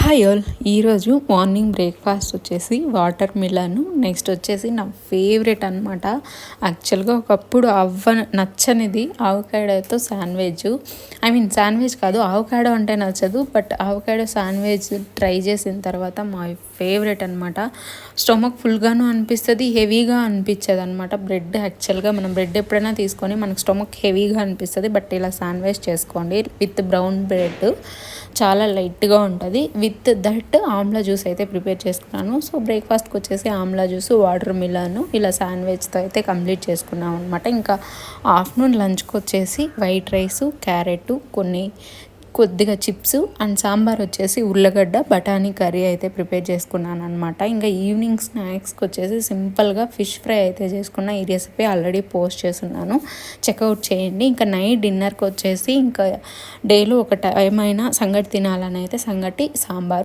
Hi all. ఈరోజు morning breakfast వచ్చేసి water melon, next వచ్చేసి నా ఫేవరెట్ అనమాట. యాక్చువల్గా ఒకప్పుడు నచ్చనిది ఆవకాడోతో శాండ్విచ్. శాండ్విచ్ కాదు, ఆవకాడో అంటే నచ్చదు, బట్ ఆవకాడో శాండ్విచ్ ట్రై చేసిన తర్వాత మా ఫేవరెట్ అనమాట. స్టొమక్ ఫుల్గాను అనిపిస్తుంది, హెవీగా అనిపించదు అనమాట. యాక్చువల్గా మనం బ్రెడ్ ఎప్పుడైనా తీసుకొని మనకు స్టొమక్ హెవీగా అనిపిస్తుంది, బట్ ఇలా శాండ్విచ్ చేసుకోండి విత్ బ్రౌన్ బ్రెడ్, చాలా లైట్గా ఉంటుంది. విత్ దట్ ఆమ్లా జ్యూస్ అయితే ప్రిపేర్ చేసుకున్నాను. సో బ్రేక్ఫాస్ట్కి వచ్చేసి ఆమ్లా జ్యూస్, వాటర్ మిలాను, ఇలా శాండ్విచ్తో అయితే కంప్లీట్ చేసుకున్నాం అనమాట. ఇంకా ఆఫ్టర్నూన్ లంచ్కి వచ్చేసి వైట్ రైస్, క్యారెట్, కొద్దిగా చిప్స్ అండ్ సాంబార్ వచ్చేసి ఉల్లగడ్డ బఠానీ కర్రీ అయితే ప్రిపేర్ చేసుకున్నాను అనమాట. ఇంకా ఈవినింగ్ స్నాక్స్కి వచ్చేసి సింపుల్గా ఫిష్ ఫ్రై అయితే చేసుకున్న. ఈ రెసిపీ ఆల్రెడీ పోస్ట్ చేస్తున్నాను, చెక్అవుట్ చేయండి. ఇంకా నైట్ డిన్నర్కి వచ్చేసి ఇంకా డైలీ ఒక టైం అయినా సంగటి తినాలని అయితే సంగటి, సాంబార్